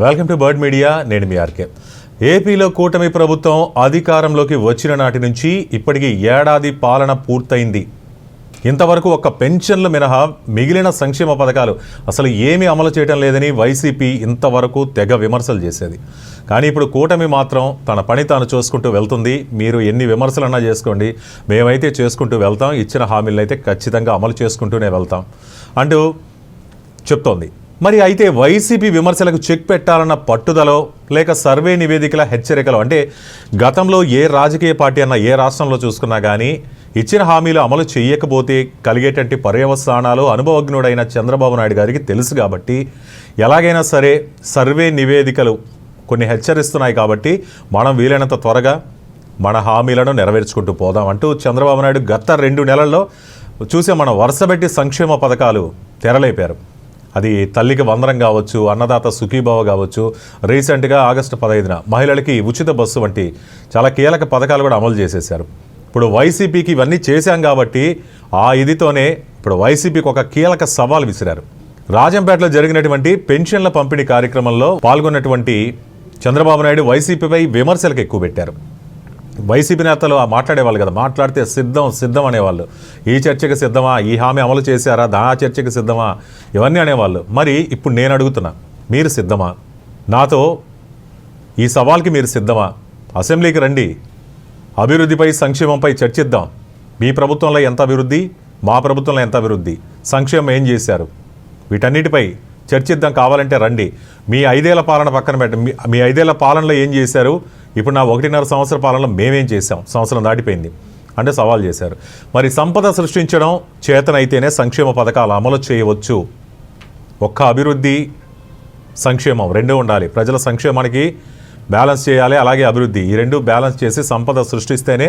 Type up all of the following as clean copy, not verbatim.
Welcome to bird media. నేను మీ RK. ఏపీలో కూటమి ప్రభుత్వం అధికారంలోకి వచ్చిన నాటి నుంచి ఇప్పటికీ ఏడాది పాలన పూర్తయింది. ఇంతవరకు ఒక్క పెన్షన్లు మినహా మిగిలిన సంక్షేమ పథకాలు అసలు ఏమీ అమలు చేయడం లేదని వైసీపీ ఇంతవరకు తెగ విమర్శలు చేసేది. కానీ ఇప్పుడు కూటమి మాత్రం తన పని తాను చూసుకుంటూ వెళ్తుంది. మీరు ఎన్ని విమర్శలన్నా చేసుకోండి, మేమైతే చేసుకుంటూ వెళ్తాం, ఇచ్చిన హామీలను అయితే ఖచ్చితంగా అమలు చేసుకుంటూనే వెళ్తాం అంటూ చెప్తోంది. మరి అయితే వైసీపీ విమర్శలకు చెక్ పెట్టాలన్న పట్టుదలో లేక సర్వే నివేదికల హెచ్చరికలు, అంటే గతంలో ఏ రాజకీయ పార్టీ అన్న ఏ రాష్ట్రంలో చూసుకున్నా కానీ ఇచ్చిన హామీలు అమలు చేయకపోతే కలిగేటంటి పర్యవసానాలు అనుభవజ్ఞుడైన చంద్రబాబు నాయుడు గారికి తెలుసు కాబట్టి ఎలాగైనా సరే సర్వే నివేదికలు కొన్ని హెచ్చరిస్తున్నాయి కాబట్టి మనం వీలైనంత త్వరగా మన హామీలను నెరవేర్చుకుంటూ పోదాం అంటూ చంద్రబాబు నాయుడు గత 2 నెలల్లో చూసే మనం వరుసపెట్టి సంక్షేమ పథకాలు తెరలేపారు. అది తల్లికి వందనం కావచ్చు, అన్నదాత సుఖీభావ కావచ్చు, రీసెంట్గా ఆగస్టు 15న మహిళలకి ఉచిత బస్సు వంటి చాలా కీలక పథకాలు కూడా అమలు చేసేశారు. ఇప్పుడు వైసీపీకి ఇవన్నీ చేశాం కాబట్టి ఆ ఇదితోనే ఇప్పుడు వైసీపీకి ఒక కీలక సవాల్ విసిరారు. రాజంపేటలో జరిగినటువంటి పెన్షన్ల పంపిణీ కార్యక్రమంలో పాల్గొన్నటువంటి చంద్రబాబు నాయుడు వైసీపీపై విమర్శలకు ఎక్కువ పెట్టారు. వైసీపీ నేతలు మాట్లాడేవాళ్ళు కదా, మాట్లాడితే సిద్ధం అనేవాళ్ళు. ఈ చర్చకి సిద్ధమా, ఈ హామీ అమలు చేశారా, ఆ చర్చకి సిద్ధమా, ఇవన్నీ అనేవాళ్ళు. మరి ఇప్పుడు నేను అడుగుతున్నా, మీరు సిద్ధమా? నాతో ఈ సవాల్కి మీరు సిద్ధమా? అసెంబ్లీకి రండి, అభివృద్ధిపై సంక్షేమంపై చర్చిద్దాం. మీ ప్రభుత్వంలో ఎంత అభివృద్ధి, మా ప్రభుత్వంలో ఎంత అభివృద్ధి, సంక్షేమం ఏం చేశారు, వీటన్నిటిపై చర్చిద్దాం. కావాలంటే రండి. మీ 5 ఏళ్ల పాలన పక్కన పెట్టండి. మీ 5 ఏళ్ల పాలనలో ఏం చేశారు, ఇప్పుడు నా 1.5 సంవత్సర పాలనలో మేమేం చేశాం, సంవత్సరం దాటిపోయింది అంటే సవాల్ చేశారు. మరి సంపద సృష్టించడం చేతనైతేనే సంక్షేమ పథకాలు అమలు చేయవచ్చు. ఒక్క అభివృద్ధి సంక్షేమం 2 ఉండాలి. ప్రజల సంక్షేమానికి బ్యాలెన్స్ చేయాలి, అలాగే అభివృద్ధి, ఈ 2 బ్యాలెన్స్ చేసి సంపద సృష్టిస్తేనే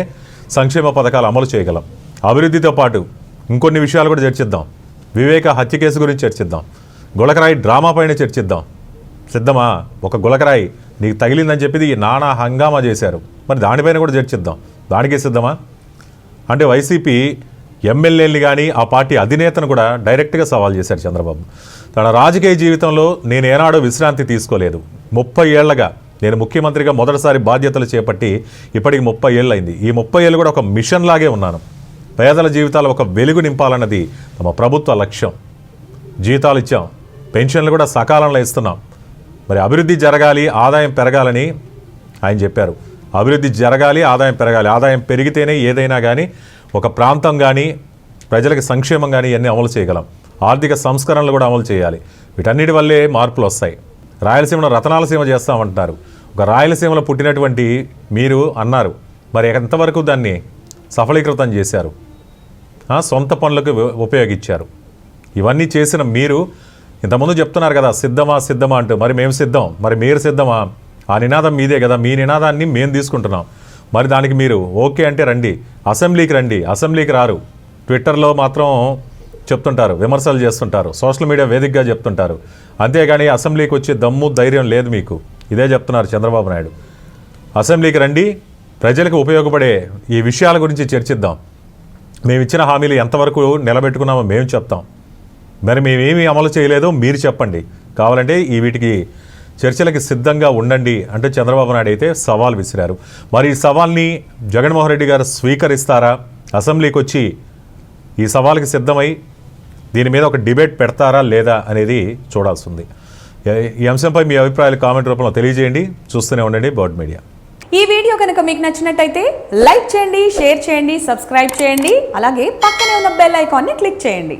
సంక్షేమ పథకాలు అమలు చేయగలం. అభివృద్ధితో పాటు ఇంకొన్ని విషయాలు కూడా చర్చిద్దాం. వివేక హత్య కేసు గురించి చర్చిద్దాం. గులకరాయి డ్రామా పైన చర్చిద్దాం. సిద్ధమా? ఒక గులకరాయి నీకు తగిలిందని చెప్పి నానా హంగామా చేశారు, మరి దానిపైన కూడా చర్చిద్దాం. దానికే సిద్ధమా? అంటే వైసీపీ ఎమ్మెల్యేని కానీ ఆ పార్టీ అధినేతను కూడా డైరెక్ట్గా సవాల్ చేశారు చంద్రబాబు. తన రాజకీయ జీవితంలో నేను ఏనాడో విశ్రాంతి తీసుకోలేదు. 30 ఏళ్లగా నేను ముఖ్యమంత్రిగా మొదటిసారి బాధ్యతలు చేపట్టి ఇప్పటికి 30 ఏళ్ళు అయింది. ఈ 30 ఏళ్ళు కూడా ఒక మిషన్ లాగే ఉన్నాను. పేదల జీవితాలు ఒక వెలుగు నింపాలన్నది తమ ప్రభుత్వ లక్ష్యం. జీతాలు ఇచ్చాం, పెన్షన్లు కూడా సకాలంలో ఇస్తున్నాం. మరి అభివృద్ధి జరగాలి, ఆదాయం పెరగాలని ఆయన చెప్పారు. అభివృద్ధి జరగాలి, ఆదాయం పెరగాలి. ఆదాయం పెరిగితేనే ఏదైనా కానీ ఒక ప్రాంతం కానీ ప్రజలకు సంక్షేమం కానీ ఇవన్నీ అమలు చేయగలం. ఆర్థిక సంస్కరణలు కూడా అమలు చేయాలి. వీటన్నిటి వల్లే మార్పులు వస్తాయి. రాయలసీమను రతనాలసీమ చేస్తామంటున్నారు. ఒక రాయలసీమలో పుట్టినటువంటి మీరు అన్నారు, మరి ఎంతవరకు దాన్ని సఫలీకృతం చేశారు? సొంత పనులకు ఉపయోగించారు. ఇవన్నీ చేసిన మీరు ఇంతకుముందు చెప్తున్నారు కదా సిద్ధమా అంటూ. మరి మేము సిద్ధం, మరి మీరు సిద్ధమా? ఆ నినాదం మీదే కదా, మీ నినాదాన్ని మేము తీసుకుంటున్నాం. మరి దానికి మీరు ఓకే అంటే రండి, అసెంబ్లీకి రండి. అసెంబ్లీకి రారు, ట్విట్టర్లో మాత్రం చెప్తుంటారు, విమర్శలు చేస్తుంటారు, సోషల్ మీడియా వేదికగా చెప్తుంటారు. అంతేగాని అసెంబ్లీకి వచ్చే దమ్ము ధైర్యం లేదు మీకు. ఇదే చెప్తున్నారు చంద్రబాబు నాయుడు. అసెంబ్లీకి రండి, ప్రజలకు ఉపయోగపడే ఈ విషయాల గురించి చర్చిద్దాం. మేము ఇచ్చిన హామీలు ఎంతవరకు నిలబెట్టుకున్నామో మేము చెప్తాం. మరి మేమేమీ అమలు చేయలేదో మీరు చెప్పండి. కావాలంటే వీటికి చర్చలకి సిద్ధంగా ఉండండి అంటే చంద్రబాబు నాయుడు అయితే సవాల్ విసిరారు. మరి ఈ సవాల్ని జగన్మోహన్ రెడ్డి గారు స్వీకరిస్తారా? అసెంబ్లీకి వచ్చి ఈ సవాల్కి సిద్ధమై దీని మీద ఒక డిబేట్ పెడతారా లేదా అనేది చూడాల్సి ఉంది. ఈ అంశంపై మీ అభిప్రాయాలు కామెంట్ రూపంలో తెలియజేయండి. చూస్తూనే ఉండండి బర్డ్ మీడియా. ఈ వీడియో కనుక మీకు నచ్చినట్టయితే లైక్ చేయండి, షేర్ చేయండి, సబ్స్క్రైబ్ చేయండి. అలాగే పక్కనే ఉన్న బెల్ ఐకాన్ని క్లిక్ చేయండి.